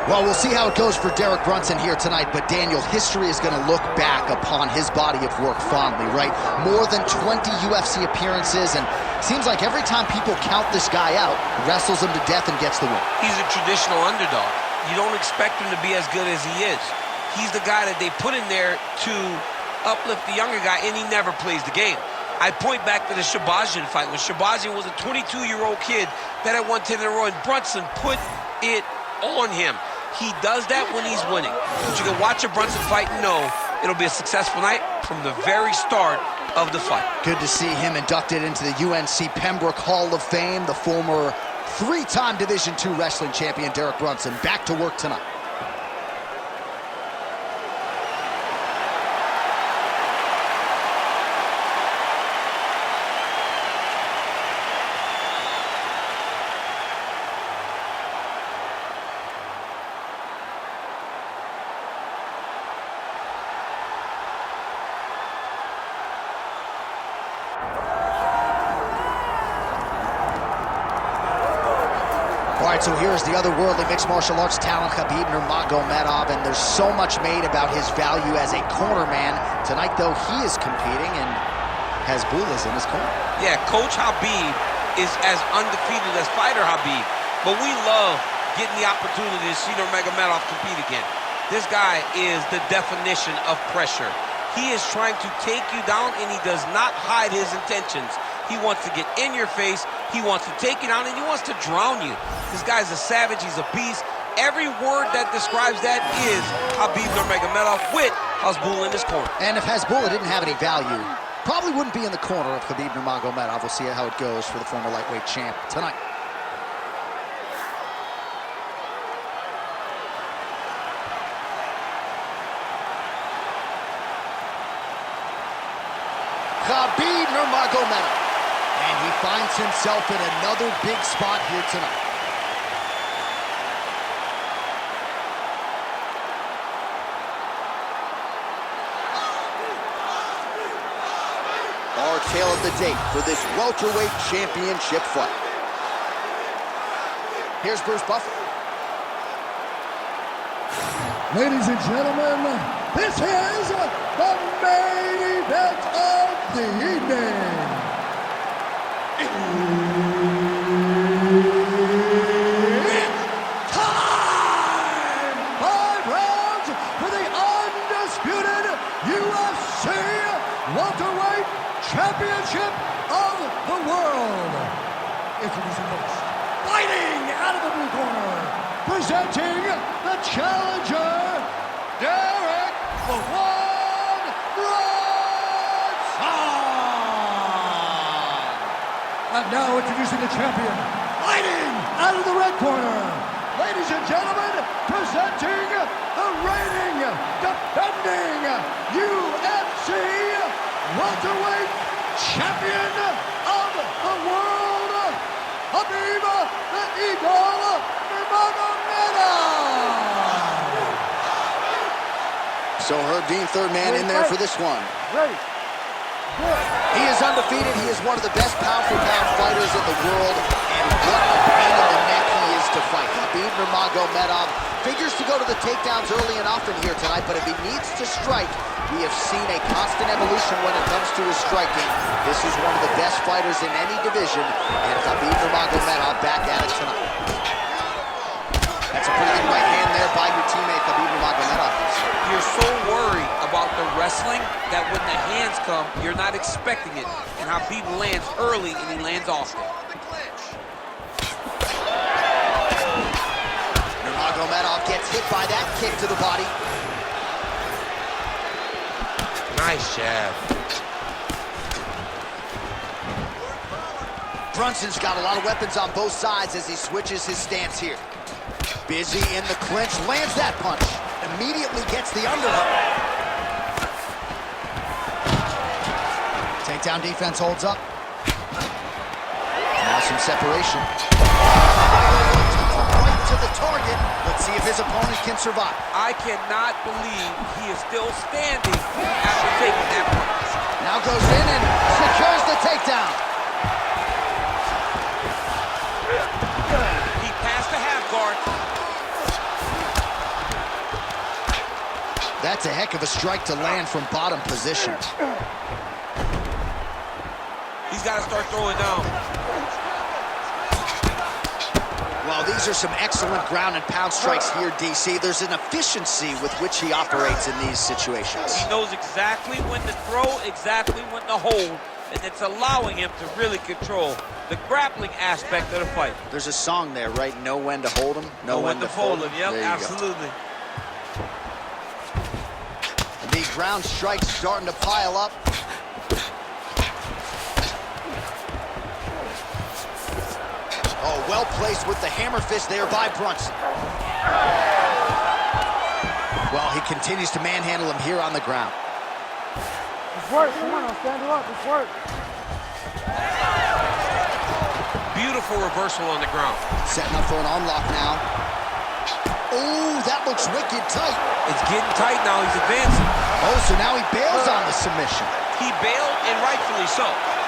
Well, we'll see how it goes for Derek Brunson here tonight, but Daniel, history is going to look back upon his body of work fondly, right? More than 20 UFC appearances, and seems like every time people count this guy out, wrestles him to death and gets the win. He's a traditional underdog. You don't expect him to be as good as he is. He's the guy that they put in there to uplift the younger guy, and he never plays the game. I point back to the Shabazian fight, when Shabazian was a 22-year-old kid that had won 10 in a row, and Brunson put it on him. He does that when he's winning. But you can watch a Brunson fight and know it'll be a successful night from the very start of the fight. Good to see him inducted into the UNC Pembroke Hall of Fame. The former three-time Division II wrestling champion Derek Brunson back to work tonight. All right, so here's the otherworldly mixed martial arts talent, Khabib Nurmagomedov, and there's so much made about his value as a corner man. Tonight, though, he is competing and has Bulas in his corner. Yeah, Coach Khabib is as undefeated as fighter Khabib, but we love getting the opportunity to see Nurmagomedov compete again. This guy is the definition of pressure. He is trying to take you down, and he does not hide his intentions. He wants to get in your face, he wants to take you down, and he wants to drown you. This guy's a savage, he's a beast. Every word that describes that is Khabib Nurmagomedov with Hasbulla in his corner. And if Hasbulla didn't have any value, probably wouldn't be in the corner of Khabib Nurmagomedov. We'll see how it goes for the former lightweight champ tonight. Khabib Nurmagomedov. And he finds himself in another big spot here tonight. Our tale of the tape for this welterweight championship fight. Here's Bruce Buffer. Ladies and gentlemen, this is the main event of the evening. It's time! 5 rounds for the undisputed UFC welterweight championship of the world. Introducing first, fighting out of the blue corner, presenting the challenger, Derek "The One" Brunson. And now introducing the champion, fighting out of the red corner, ladies and gentlemen, presenting the reigning, defending UFC welterweight champion of the world, Khabib the Eagle Nurmagomedov. So Herb Dean, third man in there for this one. Ready. He is undefeated. He is one of the best pound-for-pound fighters in the world. And what a pain in the neck he is to fight. Khabib Nurmagomedov figures to go to the takedowns early and often here tonight, but if he needs to strike, we have seen a constant evolution when it comes to his striking. This is one of the best fighters in any division, and Khabib Nurmagomedov back at it tonight. That's a pretty good right hand there by your teammate, Khabib Nurmagomedov. You're so worried about the wrestling that when the hands come, you're not expecting it. And Khabib lands early and he lands often. Nurmagomedov gets hit by that kick to the body. Nice jab. Brunson's got a lot of weapons on both sides as he switches his stance here. Busy in the clinch, lands that punch. Immediately gets the underhook. Takedown defense holds up. Now some separation. Right to the target. Let's see if his opponent can survive. I cannot believe he is still standing after taking that punch. Now goes in and secures the takedown. He passed the half guard. That's a heck of a strike to land from bottom position. He's got to start throwing down. Well, these are some excellent ground and pound strikes here, DC. There's an efficiency with which he operates in these situations. He knows exactly when to throw, exactly when to hold, and it's allowing him to really control the grappling aspect of the fight. There's a song there, right? Know when to hold him, know when to fold him. Yep, absolutely. The ground strikes starting to pile up. Oh, well placed with the hammer fist there by Brunson. Well, he continues to manhandle him here on the ground. It's work. Come on, I'll stand you up. It's work. Beautiful reversal on the ground. Setting up for an unlock now. Oh, that looks wicked tight. It's getting tight now. He's advancing. Oh, so now he bails on the submission. He bailed, and rightfully so.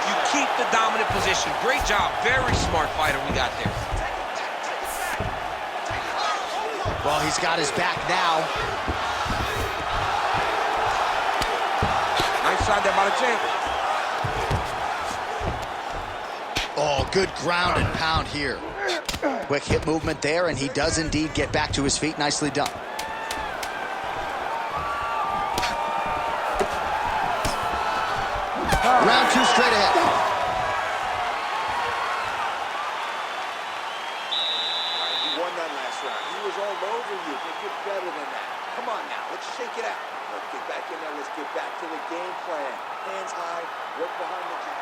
You keep the dominant position. Great job. Very smart fighter we got there. Well, he's got his back now. Nice shot there by the champ. Oh, good ground and pound here. Quick hip movement there, and he does indeed get back to his feet. Nicely done. Round two straight ahead. He won that last round. He was all over you, but you're better than that. Come on now, let's shake it out. Let's get back in there. Let's get back to the game plan. Hands high, work behind the jab.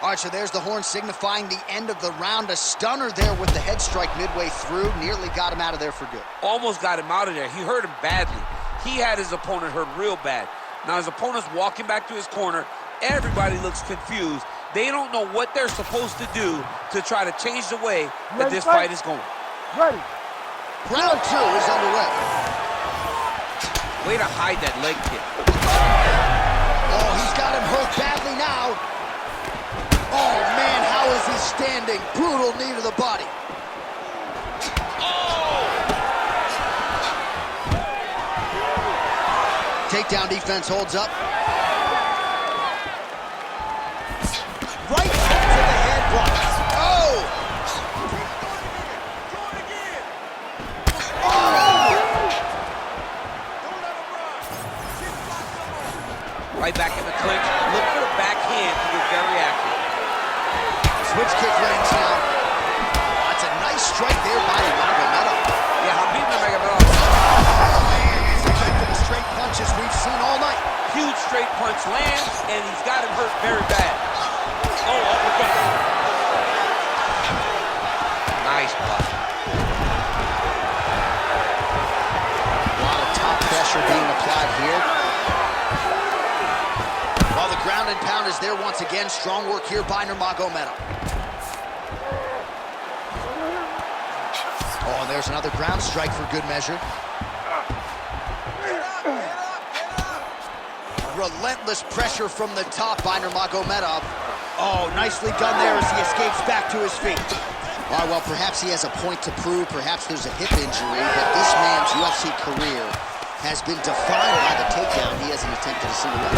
All right, so there's the horn signifying the end of the round. A stunner there with the head strike midway through. Nearly got him out of there for good. Almost got him out of there. He hurt him badly. He had his opponent hurt real bad. Now his opponent's walking back to his corner. Everybody looks confused. They don't know what they're supposed to do to try to change the way that this fight is going. Ready. Round two is underway. Way to hide that leg kick. Oh, he's got him hurt badly now. Oh, man, how is he standing? Brutal knee to the body. Oh! Takedown defense holds up. Right hook to the head blocks. Oh! Oh! Right back in the clinch. Look for the backhand to get very active. Switch kick lands now. That's a nice strike there by Nurmagomedov. Yeah, Khabib Nurmagomedov. Oh, man, he's effective with straight punches we've seen all night. Huge straight punch lands, and he's got him hurt very bad. Oh, uppercut. Nice block. A lot of top pressure being applied here. While the ground and pound is there once again. Strong work here by Nurmagomedov. Oh, and there's another ground strike for good measure. Relentless pressure from the top by Nurmagomedov. Oh, nicely done there as he escapes back to his feet. All right, well, perhaps he has a point to prove. Perhaps there's a hip injury, but this man's UFC career has been defined by the takedown. He hasn't attempted a single one.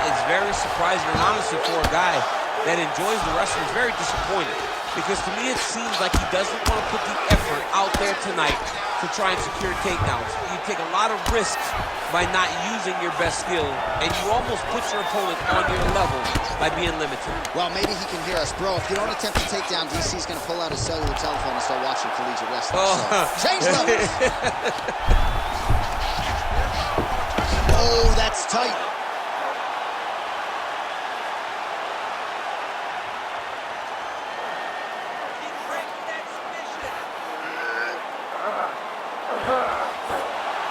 It's very surprising, and honestly, for a guy that enjoys the wrestling, is very disappointed. Because to me, it seems like he doesn't want to put the effort out there tonight to try and secure takedowns. You take a lot of risks by not using your best skill, and you almost put your opponent on your level by being limited. Well, maybe he can hear us. Bro, if you don't attempt a takedown, DC's going to pull out his cellular telephone and start watching collegiate wrestling. Oh. So, change levels. Oh, that's tight.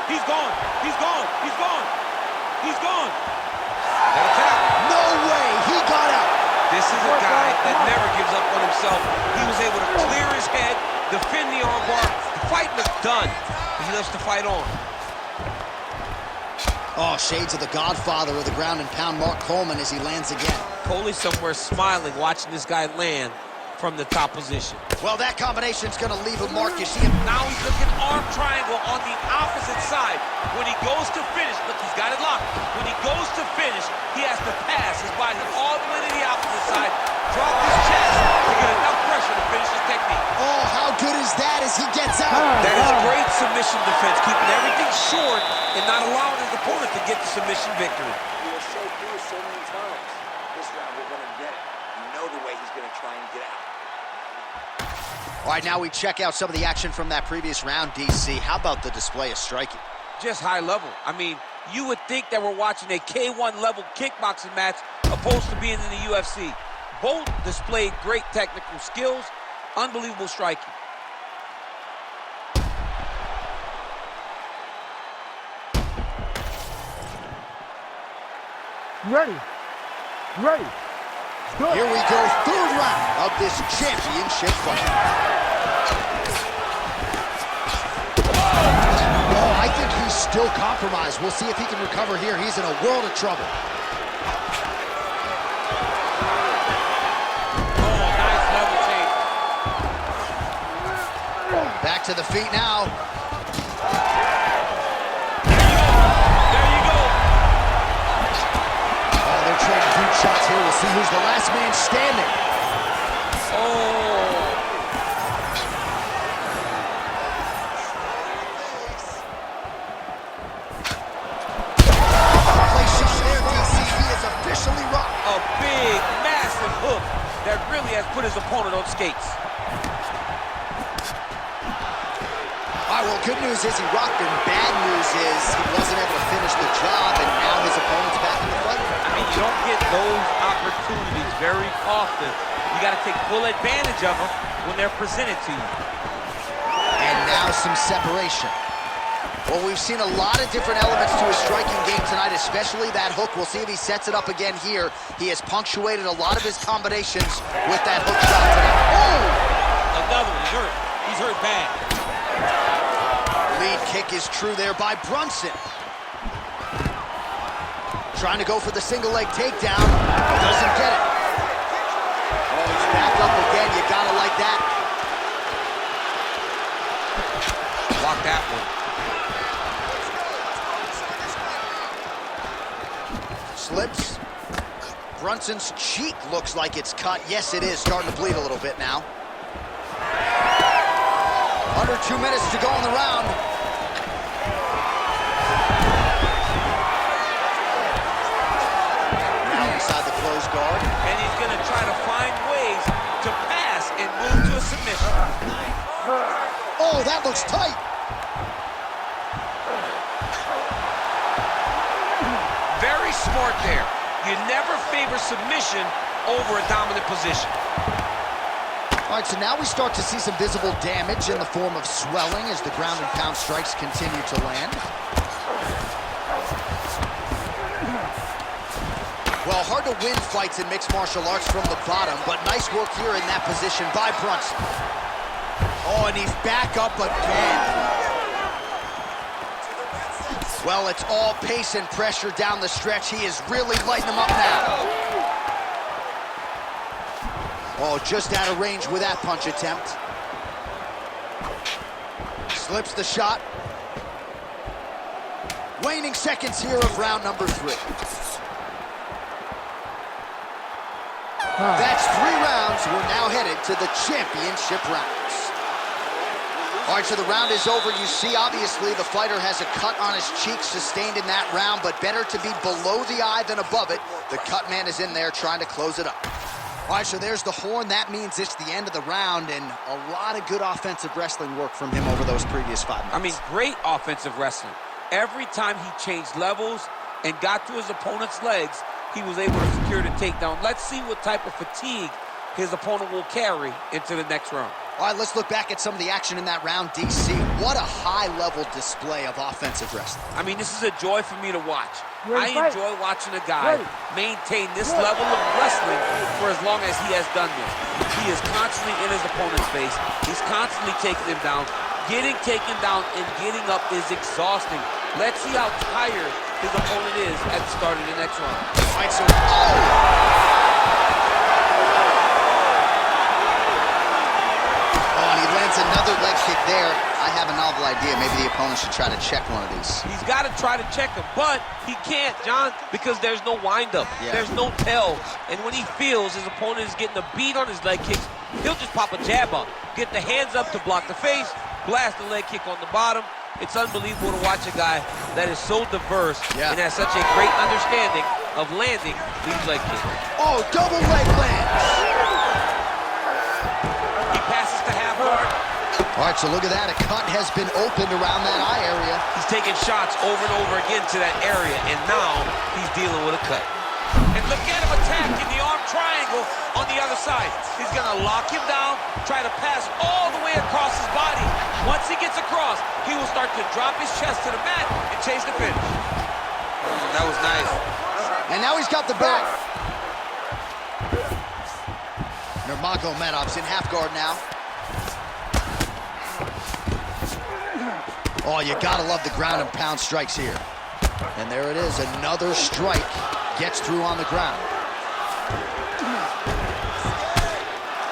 He's gone. He's gone. He's gone. He's gone. No way. He got out. This is a guy that never gives up on himself. He was able to clear his head, defend the armbar. The fight was done. He lets the fight on. Oh, shades of the godfather of the ground and pound, Mark Coleman, as he lands again. Coley somewhere smiling, watching this guy land from the top position. Well, that combination's gonna leave a mark. You see him. Now he's looking arm triangle on the opposite side. When he goes to finish, look, he's got it locked. When he goes to finish, he has to pass his body all the way to the opposite side, drop his chest to get enough pressure to finish his technique. Oh, how good is that as he gets out? That is great submission defense, keeping everything short and not allowing his opponent to get the submission victory. He was so through so many times. This round, we're going to get it. You know the way he's going to try and get out. All right, now we check out some of the action from that previous round, DC. How about the display of striking? Just high level. I mean, you would think that we're watching a K1 level kickboxing match opposed to being in the UFC. Both displayed great technical skills, unbelievable striking. Ready. Ready. Good. Here we go, third round of this championship fight. Oh, I think he's still compromised. We'll see if he can recover here. He's in a world of trouble. Oh, nice level take. Back to the feet now. There you go. Oh, they're trading huge shots here. We'll see who's the last man standing. Oh. Place shot there, DC. He is officially rocked. A big, massive hook that really has put his opponent on skates. All right, well, good news is he rocked him. Bad news is he wasn't able to finish the job, and now his opponent's back in the fight. I mean, you don't get those opportunities very often. You got to take full advantage of them when they're presented to you. And now some separation. Well, we've seen a lot of different elements to his striking game tonight, especially that hook. We'll see if he sets it up again here. He has punctuated a lot of his combinations with that hook shot tonight. Oh! Another one. He's hurt. He's hurt bad. Lead kick is true there by Brunson. Trying to go for the single leg takedown. Doesn't get it. Oh, he's back up again. You gotta like that. Block that one. Slips. Brunson's cheek looks like it's cut. Yes, it is. Starting to bleed a little bit now. Under 2 minutes to go in the round. Now inside the closed guard. And he's going to try to find ways to pass and move to a submission. Oh, that looks tight. Very smart there. You never favor submission over a dominant position. All right, so now we start to see some visible damage in the form of swelling as the ground and pound strikes continue to land. Well, hard to win fights in mixed martial arts from the bottom, but nice work here in that position by Brunson. Oh, and he's back up again. Well, it's all pace and pressure down the stretch. He is really lighting them up now. Oh, just out of range with that punch attempt. Slips the shot. Waning seconds here of round number 3. That's 3 rounds. We're now headed to the championship rounds. All right, so the round is over. You see, obviously, the fighter has a cut on his cheek sustained in that round, but better to be below the eye than above it. The cut man is in there trying to close it up. All right, so there's the horn. That means it's the end of the round, and a lot of good offensive wrestling work from him over those previous 5 minutes. I mean, great offensive wrestling. Every time he changed levels and got to his opponent's legs, he was able to secure the takedown. Let's see what type of fatigue his opponent will carry into the next round. All right, let's look back at some of the action in that round, DC. What a high-level display of offensive wrestling. I mean, this is a joy for me to watch. I Ready, enjoy watching a guy maintain this level of wrestling for as long as he has done this. He is constantly in his opponent's face. He's constantly taking him down. Getting taken down and getting up is exhausting. Let's see how tired his opponent is at the start of the next round. All right, so... Oh! Another leg kick there. I have a novel idea. Maybe the opponent should try to check one of these. He's got to try to check him, but he can't, John, because there's no windup. Yeah. There's no tell. And when he feels his opponent is getting a beat on his leg kicks, he'll just pop a jab up, get the hands up to block the face, blast the leg kick on the bottom. It's unbelievable to watch a guy that is so diverse and has such a great understanding of landing these leg kicks. Oh, double leg lands. He passes to half guard. All right, so look at that. A cut has been opened around that eye area. He's taking shots over and over again to that area, and now he's dealing with a cut. And look at him attacking the arm triangle on the other side. He's going to lock him down, try to pass all the way across his body. Once he gets across, he will start to drop his chest to the mat and chase the finish. That was nice. And now he's got the back. Nurmagomedov's in half guard now. Oh, you gotta love the ground and pound strikes here. And there it is, another strike gets through on the ground.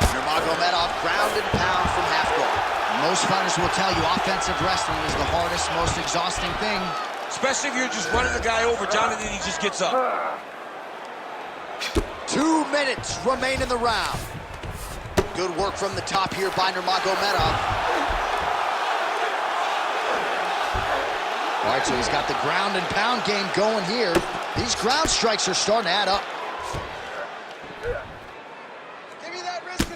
Nurmagomedov, ground and pound from half guard. Most fighters will tell you offensive wrestling is the hardest, most exhausting thing. Especially if you're just running the guy over, John, and then he just gets up. 2 minutes remain in the round. Good work from the top here by Nurmagomedov. All right, so he's got the ground and pound game going here. These ground strikes are starting to add up.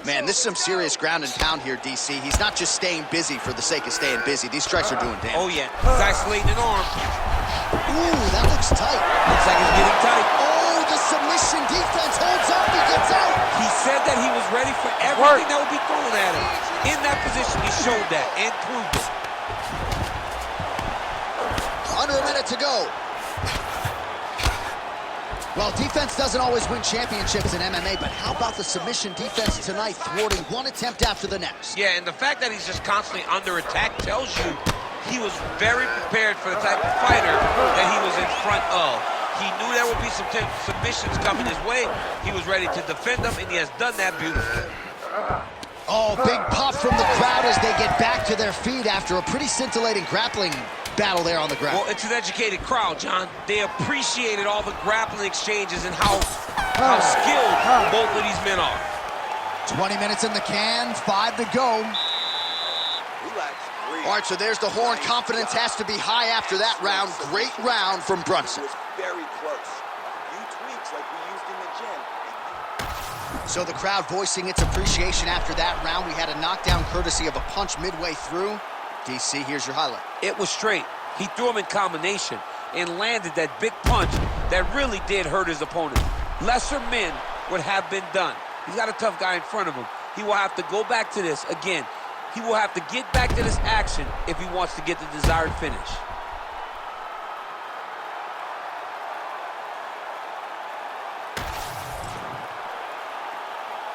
Man, this is some serious ground and pound here, DC. He's not just staying busy for the sake of staying busy. These strikes are doing damage. Oh, yeah. He's isolating an arm. Ooh, that looks tight. Looks like it's getting tight. Oh, the submission defense holds up. He gets out. He said that he was ready for everything that would be thrown at him. In that position, he showed that and proved it. Under a minute to go. Well, defense doesn't always win championships in MMA, but how about the submission defense tonight, thwarting one attempt after the next? Yeah, and the fact that he's just constantly under attack tells you he was very prepared for the type of fighter that he was in front of. He knew there would be some submissions coming his way. He was ready to defend them, and he has done that beautifully. Oh, big pop from the crowd as they get back to their feet after a pretty scintillating grappling battle there on the ground. Well, it's an educated crowd, John. They appreciated all the grappling exchanges and how skilled both of these men are. 20 minutes in the can, 5 to go. Relax, breathe. All right, so there's the horn. Confidence has to be high after that round. Great round from Brunson. It was very close. A few tweaks like we used in the gym. So the crowd voicing its appreciation after that round. We had a knockdown courtesy of a punch midway through. DC, here's your highlight. It was straight. He threw him in combination and landed that big punch that really did hurt his opponent. Lesser men would have been done. He's got a tough guy in front of him. He will have to go back to this again. He will have to get back to this action if he wants to get the desired finish.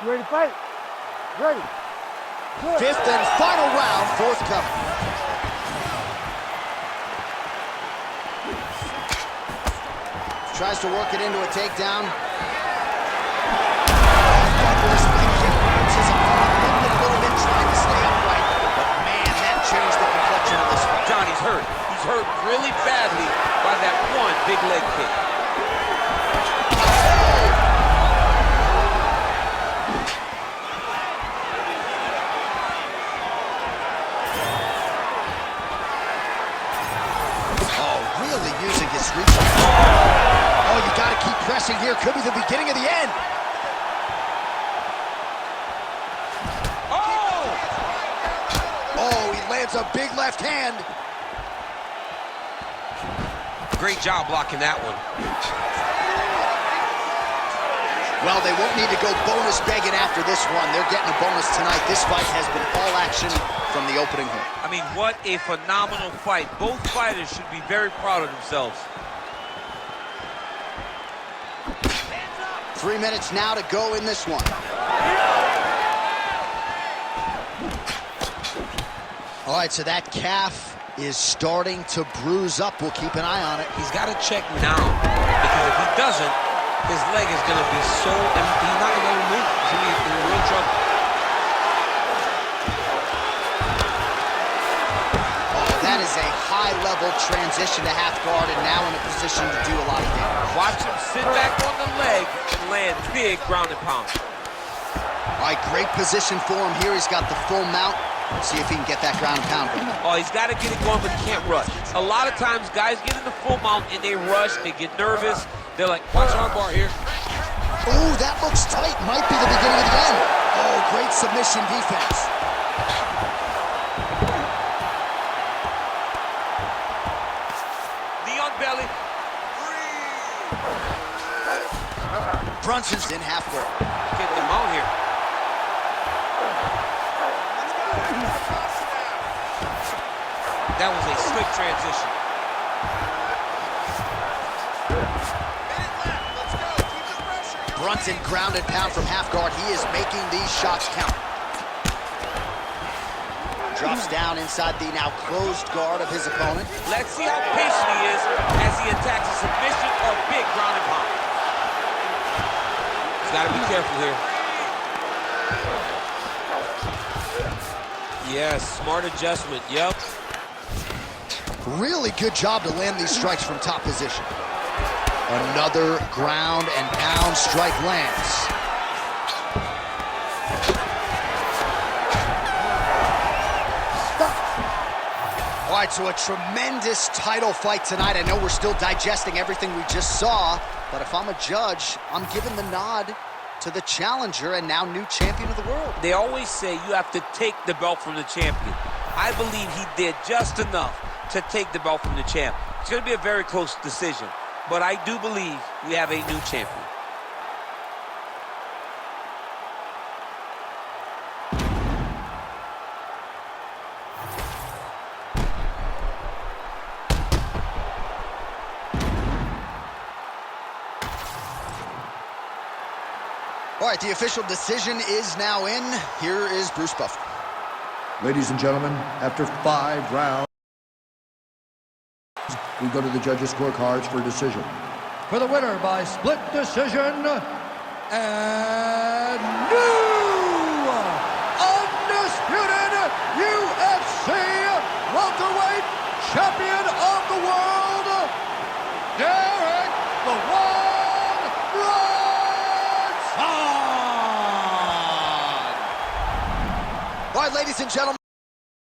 You ready to fight? Ready. Good. 5th and final round, forthcoming. Tries to work it into a takedown. Fabulous big kick. His opponent limping a little bit, trying to stay upright. But man, that changed the complexion of this fight. John, he's hurt. He's hurt really badly by that one big leg kick. Using his reach. Oh, you got to keep pressing here. Could be the beginning of the end. Oh, he lands a big left hand. Great job blocking that one. Well, they won't need to go bonus begging after this one. They're getting a bonus tonight. This fight has been all action from the opening horn. I mean, what a phenomenal fight. Both fighters should be very proud of themselves. 3 minutes now to go in this one. All right, so that calf is starting to bruise up. We'll keep an eye on it. He's got to check now, because if he doesn't, his leg is going to be so, and he's not going to be able to move. He's going to be in real trouble. is a high-level transition to half guard and now in a position to do a lot of damage. Watch him sit back on the leg and land big ground and pound. All right, great position for him here. He's got the full mount. Let's see if he can get that ground and pound going. Oh, he's got to get it going, but he can't rush. A lot of times, guys get in the full mount and they rush, they get nervous. They're like, watch arm bar here. Oh, that looks tight. Might be the beginning of the end. Oh, great submission defense. Knee on belly. Brunson's in half guard. Getting him out here. That was a slick transition. Brunson ground and pound from half guard. He is making these shots count. Drops down inside the now closed guard of his opponent. Let's see how patient he is as he attacks a submission or big ground and pound. He's got to be careful here. Yes, smart adjustment, yep. Really good job to land these strikes from top position. Another ground and pound strike lands. All right, so a tremendous title fight tonight. I know we're still digesting everything we just saw, but if I'm a judge, I'm giving the nod to the challenger and now new champion of the world. They always say you have to take the belt from the champion. I believe he did just enough to take the belt from the champ. It's going to be a very close decision, but I do believe we have a new champion. All right, the official decision is now in. Here is Bruce Buffer. Ladies and gentlemen, after 5 rounds, we go to the judges' scorecards for a decision. For the winner by split decision, and new undisputed UFC welterweight champion of the world, Derek the One Brunson! All right, ladies and gentlemen.